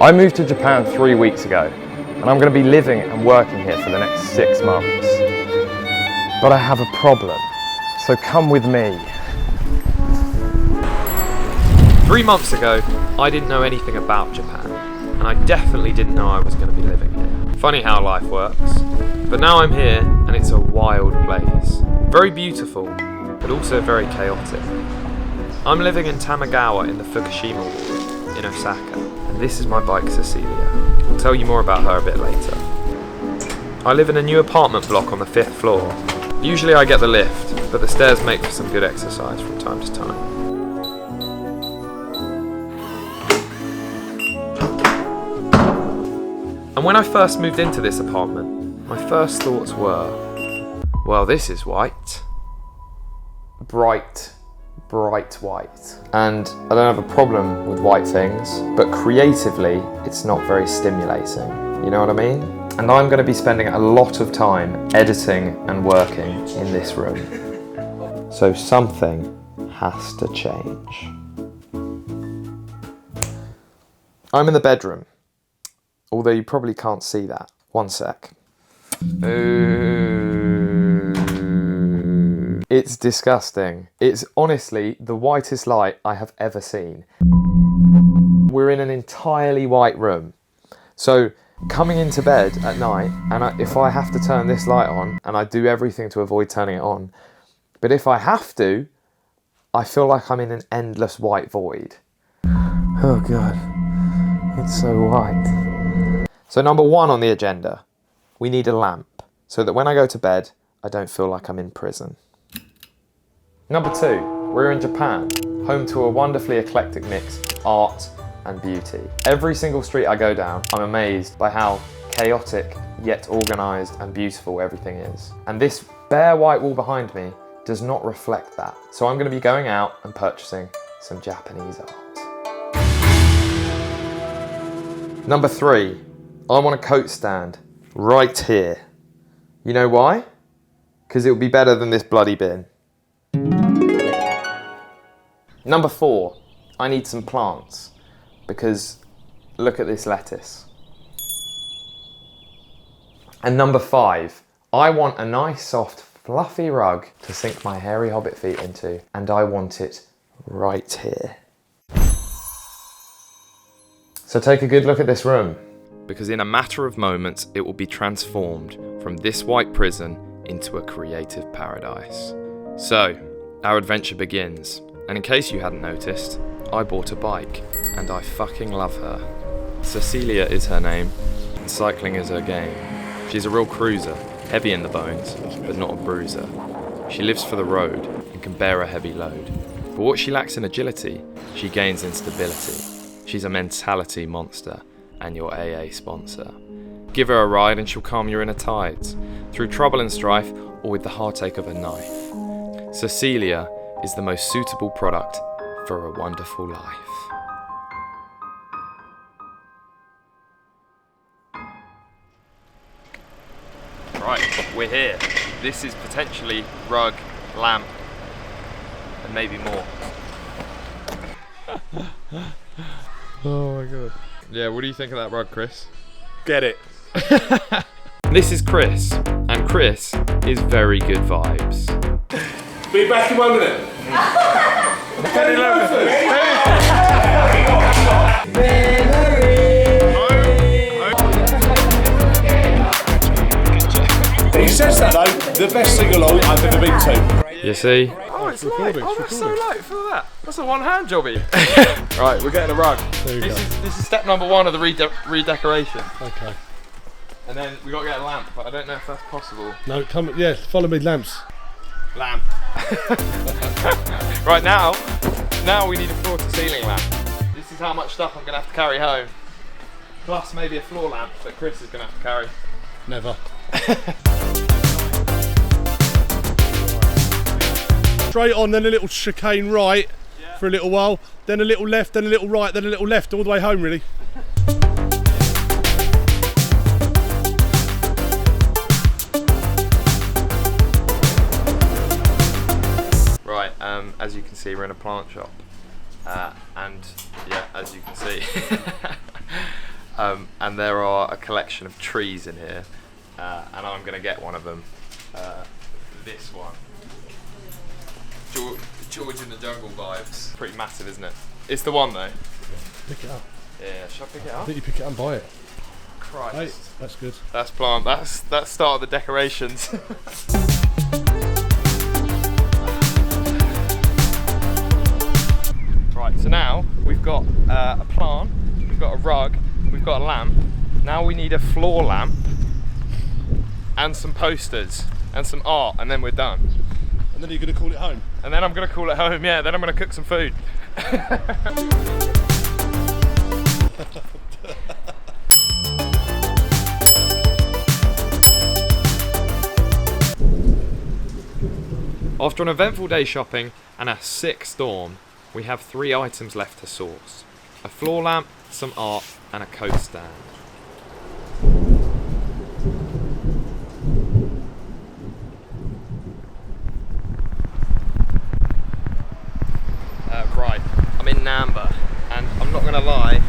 I moved to Japan 3 weeks ago, and I'm going to be living and working here for the next 6 months. But I have a problem, so come with me. 3 months ago, I didn't know anything about Japan, and I definitely didn't know I was going to be living here. Funny how life works. But now I'm here, and it's a wild place. Very beautiful, but also very chaotic. I'm living in Tamagawa in the Fukushima ward in Osaka, and this is my bike Cecilia. I'll tell you more about her a bit later. I live in a new apartment block on the 5th floor. Usually I get the lift, but the stairs make for some good exercise from time to time. And when I first moved into this apartment, my first thoughts were, well, this is white. Bright white. And I don't have a problem with white things, but creatively, it's not very stimulating. You know what I mean? And I'm going to be spending a lot of time editing and working in this room. So something has to change. I'm in the bedroom, although you probably can't see that. One sec. It's disgusting. It's honestly the whitest light I have ever seen. We're in an entirely white room. So coming into bed at night, and if I have to turn this light on, and I do everything to avoid turning it on, but if I have to, I feel like I'm in an endless white void. Oh God, it's so white. So number 1 on the agenda, we need a lamp, so that when I go to bed, I don't feel like I'm in prison. Number 2, we're in Japan, home to a wonderfully eclectic mix of art and beauty. Every single street I go down, I'm amazed by how chaotic yet organised and beautiful everything is. And this bare white wall behind me does not reflect that. So I'm going to be going out and purchasing some Japanese art. Number 3, I want a coat stand right here. You know why? Because it will be better than this bloody bin. Number 4, I need some plants, because look at this lettuce. And number 5, I want a nice soft fluffy rug to sink my hairy hobbit feet into, and I want it right here. So take a good look at this room, because in a matter of moments it will be transformed from this white prison into a creative paradise. So, our adventure begins. And in case you hadn't noticed, I bought a bike, and I fucking love her. Cecilia is her name, and cycling is her game. She's a real cruiser, heavy in the bones, but not a bruiser. She lives for the road, and can bear a heavy load. But what she lacks in agility, she gains in stability. She's a mentality monster, and your AA sponsor. Give her a ride and she'll calm your inner tides, through trouble and strife, or with the heartache of a knife. Cecilia is the most suitable product for a wonderful life. Right, we're here. This is potentially rug, lamp, and maybe more. Oh my God. Yeah, what do you think of that rug, Chris? Get it. This is Chris, and Chris is very good vibes. Be back in 1 minute. Penny loafers. He says that though, the best sing-along I've ever been to. You see? Oh, it's light. Oh, that's so light. Feel that. That's a one-hand jobby. Right, we're getting a rug. This is step number 1 of the redecoration. Okay. And then we got to get a lamp, but I don't know if that's possible. No, come. Yeah, follow me. Lamps. Lamp. Right now we need a floor-to-ceiling lamp. This is how much stuff I'm gonna have to carry home. Plus maybe a floor lamp that Chris is gonna have to carry. Never. Straight on, then a little chicane right for a little while, then a little left, then a little right, then a little left, all the way home really. Right, as you can see, we're in a plant shop, and yeah, as you can see, and there are a collection of trees in here, and I'm going to get one of them. This one. George in the Jungle vibes. Pretty massive, isn't it? It's the one though. Pick it up. Yeah, should I pick it I up? think you pick it up and buy it. Christ. Hey, that's good. That's plant. That's start of the decorations. Right, so now we've got a plant, we've got a rug, we've got a lamp. Now we need a floor lamp and some posters and some art, and then we're done. And then you're going to call it home? And then I'm going to call it home, yeah, then I'm going to cook some food. After an eventful day shopping and a sick storm, we have 3 items left to source. A floor lamp, some art, and a coat stand. Right, I'm in Namba, and I'm not gonna lie,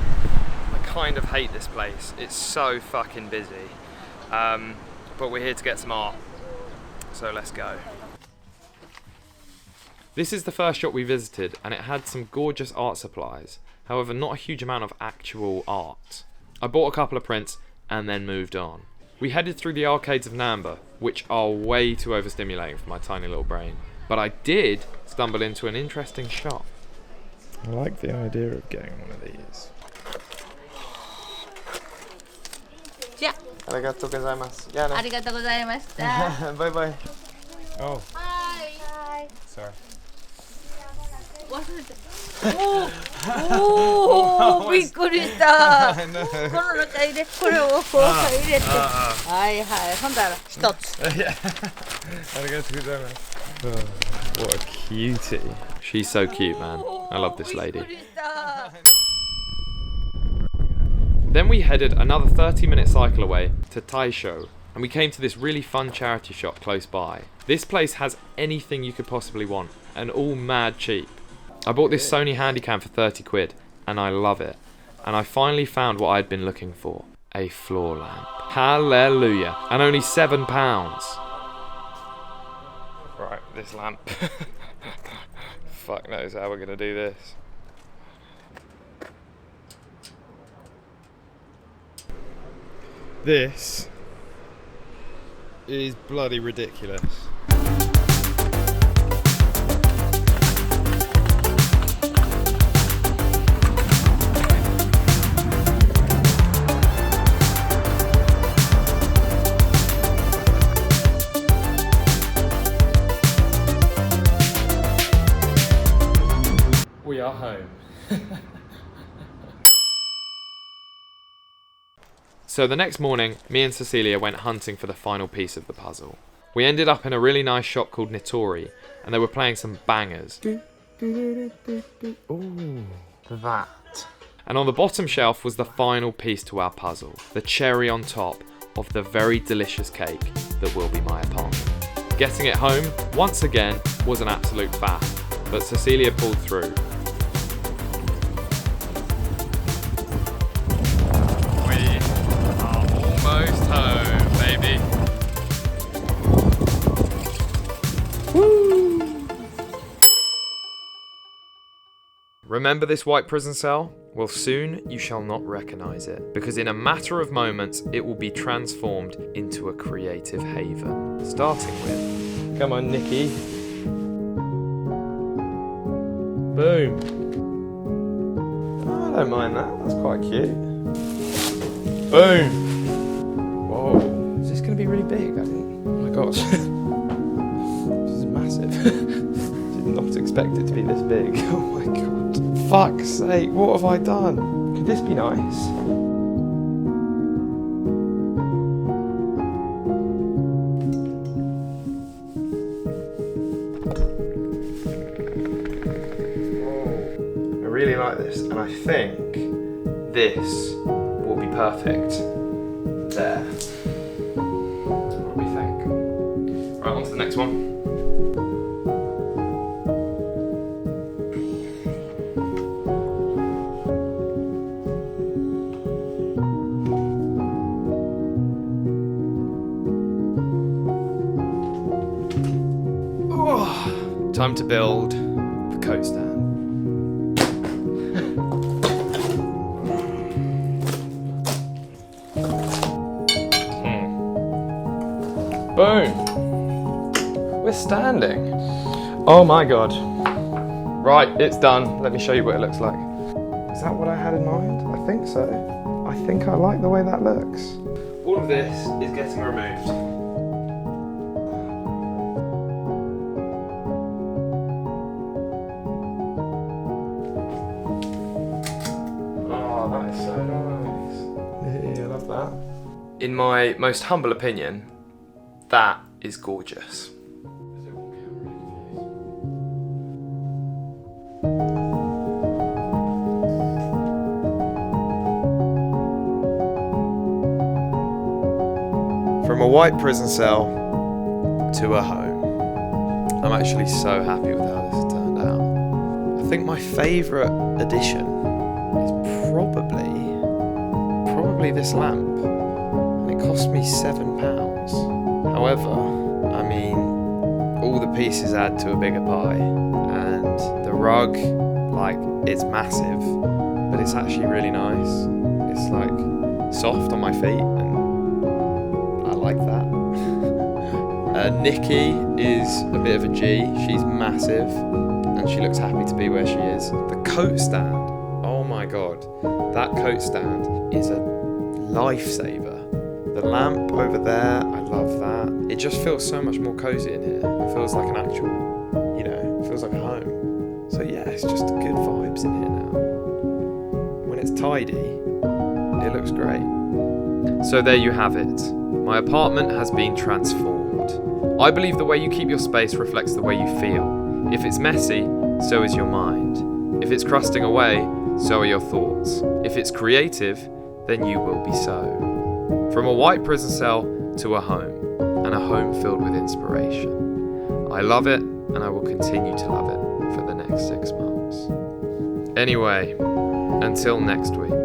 I kind of hate this place. It's so fucking busy. But we're here to get some art, so let's go. This is the first shop we visited, and it had some gorgeous art supplies. However, not a huge amount of actual art. I bought a couple of prints and then moved on. We headed through the arcades of Namba, which are way too overstimulating for my tiny little brain. But I did stumble into an interesting shop. I like the idea of getting one of these. Yeah. Arigatou gozaimasu. Yeah, ありがとうございました。 bye bye. Oh, はい。 sorry. 忘れて。おお、びっくりした。この中入れ、これをこう入れて。はいはい。ほんだら一つ。 Arigatou gozaimasu. What a cutie. She's so cute, man. I love this lady. びっくりした。 Then we headed another 30-minute cycle away to Taisho, and we came to this really fun charity shop close by. This place has anything you could possibly want, and all mad cheap. I bought this Sony Handycam for 30 quid, and I love it. And I finally found what I'd been looking for, a floor lamp. Hallelujah, and only £7. Right, this lamp. Fuck knows how we're gonna do this. This is bloody ridiculous. We are home. So the next morning, me and Cecilia went hunting for the final piece of the puzzle. We ended up in a really nice shop called Nitori, and they were playing some bangers. Ooh, that. And on the bottom shelf was the final piece to our puzzle, the cherry on top of the very delicious cake that will be my apartment. Getting it home, once again, was an absolute faff, but Cecilia pulled through. Almost home, baby. Woo! Remember this white prison cell? Well, soon you shall not recognise it, because in a matter of moments it will be transformed into a creative haven. Starting with, come on, Nikki. Boom. Oh, I don't mind that. That's quite cute. Boom. Whoa, is this going to be really big? I think. Oh my gosh. This is massive. Did not expect it to be this big. Oh my god. Fuck's sake, what have I done? Could this be nice? Whoa. I really like this, and I think this will be perfect. There. What do we think? Right, on to the next one. Time to build the coat stand. Boom! We're standing. Oh my god. Right, it's done. Let me show you what it looks like. Is that what I had in mind? I think so. I think I like the way that looks. All of this is getting removed. Oh, that is so nice. Yeah, I love that. In my most humble opinion, that is gorgeous. From a white prison cell to a home. I'm actually so happy with how this has turned out. I think my favourite addition is probably this lamp. And it cost me £7. However, I mean, all the pieces add to a bigger pie. And the rug, like, it's massive, but it's actually really nice. It's like soft on my feet, and I like that. Nikki is a bit of a G. She's massive, and she looks happy to be where she is. The coat stand, oh my god, that coat stand is a lifesaver. The lamp over there, I love that. It just feels so much more cozy in here. It feels like an actual, you know, it feels like a home. So yeah, it's just good vibes in here now. When it's tidy, it looks great. So there you have it. My apartment has been transformed. I believe the way you keep your space reflects the way you feel. If it's messy, so is your mind. If it's crusting away, so are your thoughts. If it's creative, then you will be so. From a white prison cell to a home, and a home filled with inspiration. I love it, and I will continue to love it for the next 6 months. Anyway, until next week.